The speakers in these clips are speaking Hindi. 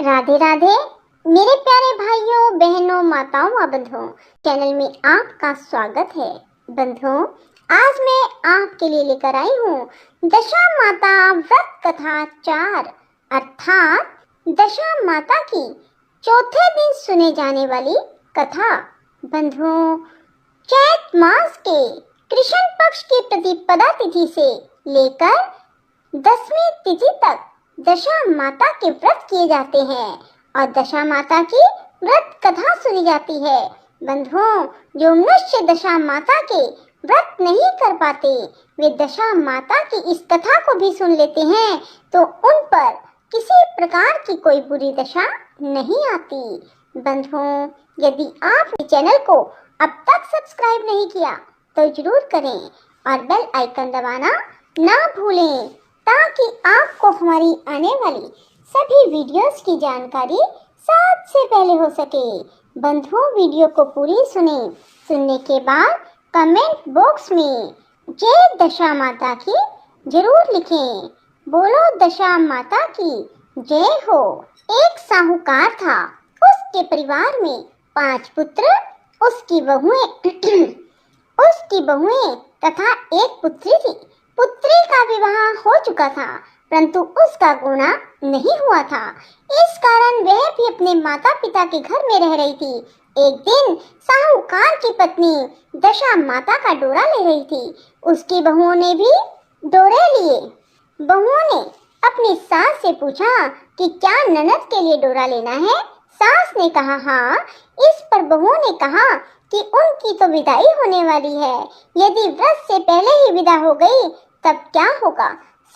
राधे राधे मेरे प्यारे भाइयों बहनों माताओं व बंधुओं, चैनल में आपका स्वागत है। बंधुओं, आज मैं आपके लिए लेकर आई हूँ दशा माता व्रत कथा 4 अर्थात दशा माता की चौथे दिन सुने जाने वाली कथा। बंधुओं, चैत मास के कृष्ण पक्ष की प्रतिपदा तिथि से लेकर 10वीं तिथि तक दशा माता के व्रत किए जाते हैं और दशा माता की व्रत कथा सुनी जाती है। बंधुओं, जो मनुष्य दशा माता के व्रत नहीं कर पाते, वे दशा माता की इस कथा को भी सुन लेते हैं तो उन पर किसी प्रकार की कोई बुरी दशा नहीं आती। बंधुओं, यदि आपने चैनल को अब तक सब्सक्राइब नहीं किया तो जरूर करें और बेल आइकन दबाना ना भूलें ताकि आपको हमारी आने वाली सभी वीडियोस की जानकारी सबसे पहले हो सके। बंधुओं, वीडियो को पूरी सुनने के बाद कमेंट बॉक्स में जय दशा माता की जरूर लिखें। बोलो दशा माता की जय हो। एक साहूकार था, उसके परिवार में 5 पुत्र, उसकी बहुएं तथा एक पुत्री थी। पुत्री का विवाह हो चुका था परंतु उसका गुणा नहीं हुआ था। इस कारण वह भी अपने माता पिता के घर में रह रही थी। एक दिन साहूकार की पत्नी दशा माता का डोरा ले रही थी। उसकी बहुओं ने भी डोरे लिए। बहुओं ने अपनी सास से पूछा कि क्या ननद के लिए डोरा लेना है। सास ने कहा हाँ। इस पर बहुओं ने कहा कि उनकी तो विदाई होने वाली है, यदि व्रत से पहले ही विदा हो गई तब क्या होगा।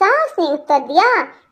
सास ने उत्तर दिया,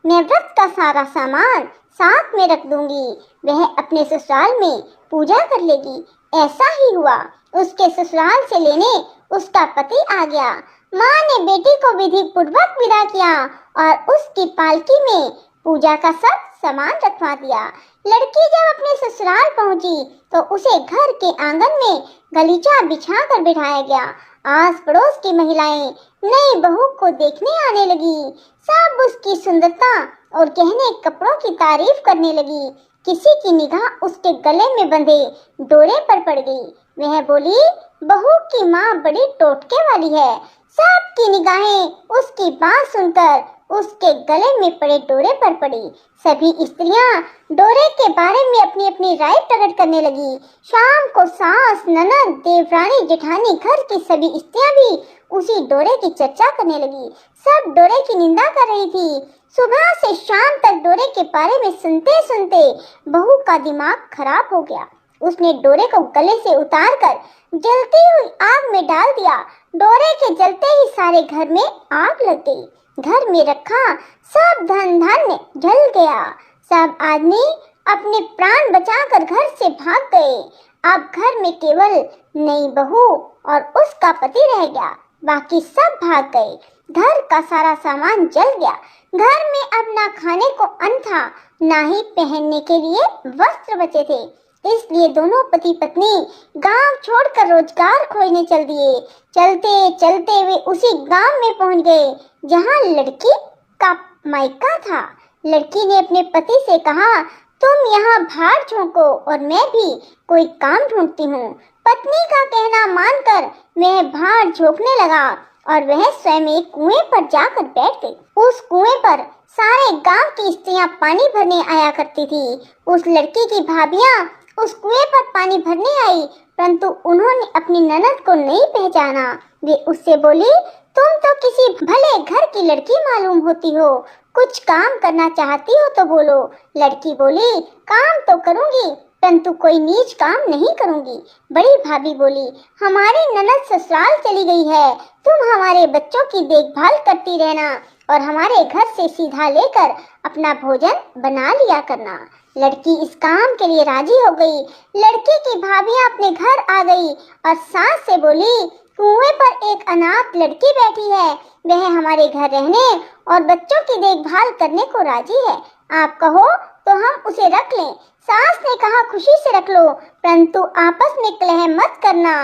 मैं व्रत का सारा सामान साथ में रख दूंगी, वह अपने ससुराल में पूजा कर लेगी। ऐसा ही हुआ। उसके ससुराल से लेने उसका पति आ गया। माँ ने बेटी को विधि पूर्वक विदा किया और उसकी पालकी में पूजा का सब सामान रखवा दिया। लड़की जब अपने ससुराल पहुंची तो उसे घर के आंगन में गलीचा बिछा कर बिठाया गया। आस पड़ोस की महिलाएं नई बहू को देखने आने लगी। सब उसकी सुंदरता और गहने कपड़ों की तारीफ करने लगी। किसी की निगाह उसके गले में बंधे डोरे पर पड़ गई। वह बोली, बहू की माँ बड़ी टोटके वाली है। सबकी निगाहें उसकी बात सुनकर उसके गले में पड़े डोरे पर पड़ी। सभी स्त्रियां डोरे के बारे में अपनी अपनी राय प्रकट करने लगी। शाम को सास, ननद, देवरानी, जेठानी, घर की सभी स्त्रियां भी उसी डोरे की चर्चा करने लगी। सब डोरे की निंदा कर रही थी। सुबह से शाम तक डोरे के बारे में सुनते सुनते बहू का दिमाग खराब हो गया। उसने डोरे को गले से उतारकर जलती हुई आग में डाल दिया। डोरे के जलते ही सारे घर में आग लग गई। घर में रखा सब धन धान्य जल गया। सब आदमी अपने प्राण बचाकर घर से भाग गए। अब घर में केवल नई बहू और उसका पति रह गया, बाकी सब भाग गए। घर का सारा सामान जल गया। घर में अब ना खाने को अन्न था, ना ही पहनने के लिए वस्त्र बचे थे। इसलिए दोनों पति पत्नी गांव छोड़कर रोजगार खोजने चल दिए। चलते चलते वे उसी गांव में पहुंच गए जहां लड़की का मायका था। लड़की ने अपने पति से कहा, तुम यहाँ भाड़ झोंको और मैं भी कोई काम ढूंढती हूँ। पत्नी का कहना मानकर वह भाड़ झोंकने लगा और वह स्वयं एक कुएं पर जाकर बैठ गई। उस कुएं पर सारे गांव की स्त्रियां पानी भरने आया करती थी। उस लड़की की भाभियां उस कुएं पर पानी भरने आई परंतु उन्होंने अपनी ननद को नहीं पहचाना। वे उससे बोली, तुम तो किसी भले घर की लड़की मालूम होती हो, कुछ काम करना चाहती हो तो बोलो। लड़की बोली, काम तो करूंगी परंतु कोई नीच काम नहीं करूंगी। बड़ी भाभी बोली, हमारी ननद ससुराल चली गई है, तुम हमारे बच्चों की देखभाल करती रहना और हमारे घर से सीधा लेकर अपना भोजन बना लिया करना। लड़की इस काम के लिए राजी हो गई। लड़की की भाभियां अपने घर आ गई और सास से बोली, कुएं पर एक अनाथ लड़की बैठी है, वह हमारे घर रहने और बच्चों की देखभाल करने को राजी है। आप कहो तो हम उसे रख लें। सास ने कहा, खुशी से रख लो परंतु आपस में कलह मत करना।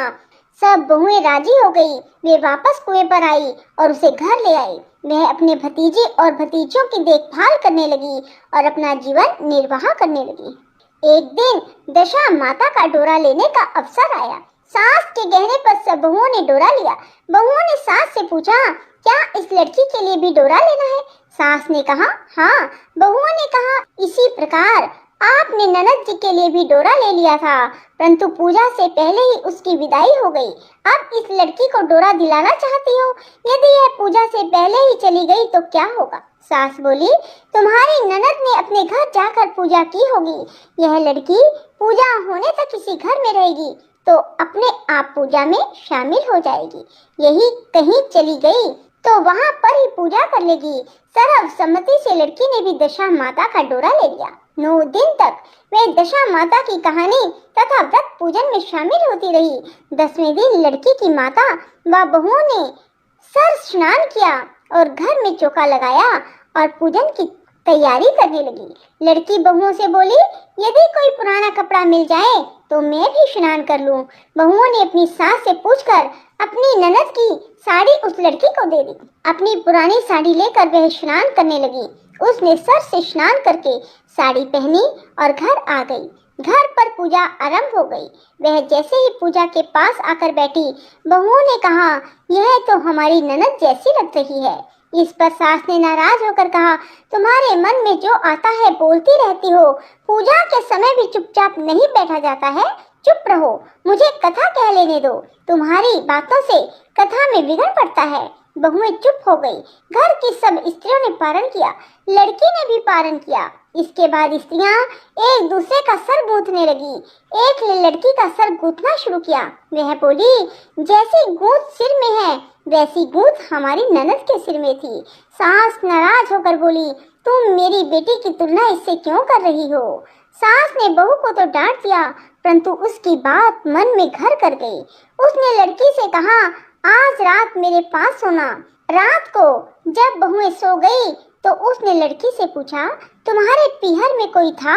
सब बहुएं राजी हो गई। वे वापस कुएं पर आई और उसे घर ले आई। वह अपने भतीजे और भतीजों की देखभाल करने लगी और अपना जीवन निर्वाह करने लगी। एक दिन दशा माता का डोरा लेने का अवसर आया। सास के कहने पर सब बहुओं ने डोरा लिया। बहुओं ने सास से पूछा, क्या इस लड़की के लिए भी डोरा लेना है? सास ने कहा, हाँ। बहुओं ने कहा, इसी प्रकार आपने ननद जी के लिए भी डोरा ले लिया था, परंतु पूजा से पहले ही उसकी विदाई हो गई। अब इस लड़की को डोरा दिलाना चाहती हो? यदि यह पूजा से पहले ही चली गई तो क्या होगा? सास बोली, तुम्हारी ननद ने अपने घर जाकर पूजा की होगी। यह लड़की पूजा होने तक किसी घर में रहेगी तो अपने आप पूजा में शामिल हो जाएगी। यही कहीं चली गई तो वहाँ पर ही पूजा कर लेगी। सर्वसम्मति से लड़की ने भी दशा माता का डोरा ले लिया। 9 दिन तक वे दशा माता की कहानी तथा व्रत पूजन में शामिल होती रही। 10वें दिन लड़की की माता व बहुओं ने सर स्नान किया और घर में चौका लगाया और पूजन की तैयारी करने लगी। लड़की बहुओं से बोली, यदि कोई पुराना कपड़ा मिल जाए तो मैं भी स्नान कर लूं। बहुओं ने अपनी सास से पूछकर अपनी ननद की साड़ी उस लड़की को दे दी। अपनी पुरानी साड़ी लेकर वह स्नान करने लगी। उसने सर से स्नान करके साड़ी पहनी और घर आ गई। घर पर पूजा आरंभ हो गई। वह जैसे ही पूजा के पास आकर बैठी, बहुओं ने कहा, यह तो हमारी ननद जैसी लग रही है। इस पर सास ने नाराज होकर कहा, तुम्हारे मन में जो आता है बोलती रहती हो। पूजा के समय भी चुपचाप नहीं बैठा जाता है। चुप रहो, मुझे कथा कह लेने दो। तुम्हारी बातों से कथा में बिगड़ पड़ता है। बहुएं चुप हो गई। घर की सब स्त्रियों ने पारण किया। लड़की ने भी पारण किया। इसके बाद स्त्रियां एक दूसरे का सर गूंथने लगी। एक ने लड़की का सर गूंथना शुरू किया। वह बोली, जैसी गूंथ सिर में है वैसी गूंथ हमारी ननद के सिर में थी। सास नाराज होकर बोली, तुम मेरी बेटी की तुलना इससे क्यों कर रही हो? सास ने बहू को तो डांट दिया, परंतु उसकी बात मन में घर कर गई। उसने लड़की से कहा, आज रात मेरे पास सोना। रात को जब बहुएं सो गई तो उसने लड़की से पूछा, तुम्हारे पीहर में कोई था?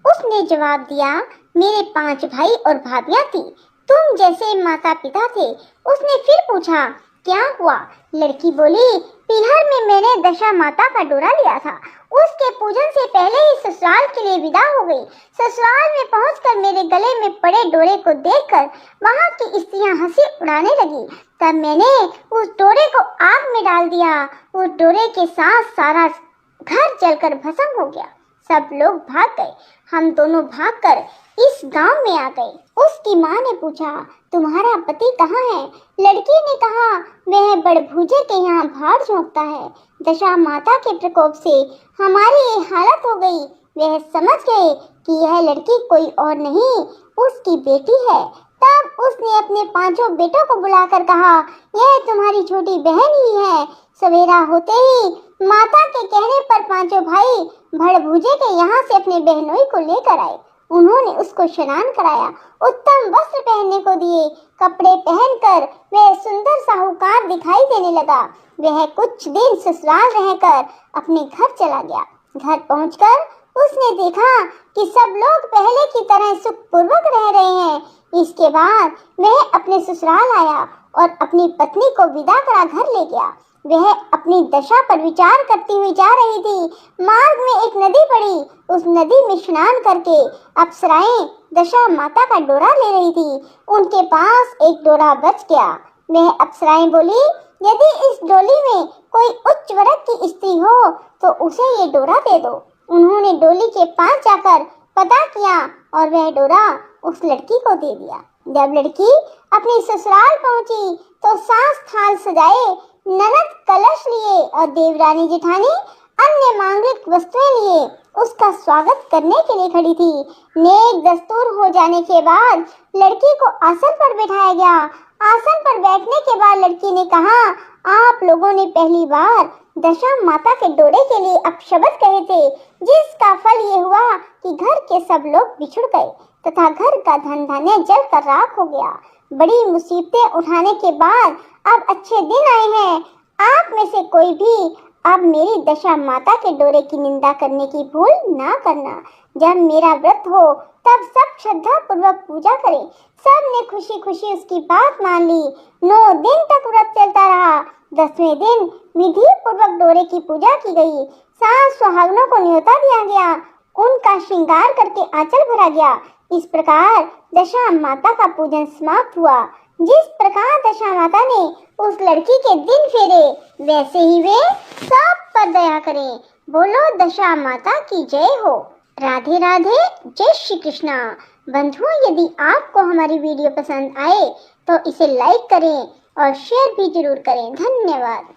उसने जवाब दिया, मेरे 5 भाई और भाभियां थी, तुम जैसे माता पिता थे। उसने फिर पूछा, क्या हुआ? लड़की बोली, पीहर में मैंने दशा माता का डोरा लिया था। उसके पूजन से पहले ही ससुराल के लिए विदा हो गई। ससुराल में पहुंचकर मेरे गले में पड़े डोरे को देखकर वहां की स्त्रियां हंसी उड़ाने लगी। तब मैंने उस डोरे को आग में डाल दिया। उस डोरे के साथ सारा घर जलकर भस्म हो गया। सब लोग भाग गए। हम दोनों भागकर इस गांव में आ गए। उसकी माँ ने पूछा, तुम्हारा पति कहाँ है? लड़की ने कहा, वह बड़भुजे के यहाँ भाड़ झोंकता है। दशा माता के प्रकोप से हमारी ये हालत हो गई। वह समझ गए कि यह लड़की कोई और नहीं उसकी बेटी है। तब उसने अपने 5 बेटों को बुलाकर कहा, यह तुम्हारी छोटी बहन ही है। सवेरा होते ही माता के कहने पर 5 भाई भड़भुजे के यहाँ से अपने बहनोई को लेकर आए। उन्होंने उसको स्नान कराया, उत्तम वस्त्र पहनने को दिए। कपड़े पहनकर वह सुंदर साहूकार दिखाई देने लगा। वह कुछ दिन ससुराल रहकर अपने घर चला गया। घर पहुंचकर उसने देखा कि सब लोग पहले की तरह सुखपूर्वक रह रहे हैं। इसके बाद वह अपने ससुराल आया और अपनी पत्नी को विदा करा घर ले गया। वह अपनी दशा पर विचार करती हुई जा रही थी। मार्ग में एक नदी पड़ी। उस नदी में स्नान करके अप्सराएं दशा माता का डोरा ले रही थी। उनके पास एक डोरा बच गया। वह अप्सराएं बोली, यदि इस डोली में कोई उच्च वर्ग की स्त्री हो तो उसे ये डोरा दे दो। उन्होंने डोली के पास जाकर पता किया और वह डोरा उस लड़की को दे दिया। जब लड़की अपने ससुराल पहुंची तो सास थाल सजाए, ननद कलश लिए और देवरानी जेठानी अन्य मांगलिक वस्तुएं लिए उसका स्वागत करने के लिए खड़ी थी। नेक दस्तूर हो जाने के बाद लड़की को आसन पर बैठाया गया। आसन पर बैठने के बाद लड़की ने कहा, आप लोगों ने पहली बार दशा माता के डोरे के लिए अपशब्द कहे थे, जिसका फल ये हुआ कि घर के सब लोग बिछुड़ गए तथा घर का धन धान्य जल कर राख हो गया। बड़ी मुसीबतें उठाने के बाद अब अच्छे दिन आए हैं। आप में से कोई भी अब मेरी दशा माता के डोरे की निंदा करने की भूल ना करना। जब मेरा व्रत हो तब सब श्रद्धा पूर्वक पूजा करें। सब ने खुशी खुशी उसकी बात मान ली। 9 दिन तक व्रत चलता रहा। 10वें दिन विधि पूर्वक डोरे की पूजा की गई। सास सुहागनों को न्योता दिया गया। उनका श्रृंगार करके आंचल भरा गया। इस प्रकार दशा माता का पूजन समाप्त हुआ। जिस प्रकार दशा माता ने उस लड़की के दिल फेरे, वैसे ही वे सब पर दया करें। बोलो दशा माता की जय हो। राधे राधे, जय श्री कृष्णा। बंधुओं, यदि आपको हमारी वीडियो पसंद आए तो इसे लाइक करें और शेयर भी जरूर करें। धन्यवाद।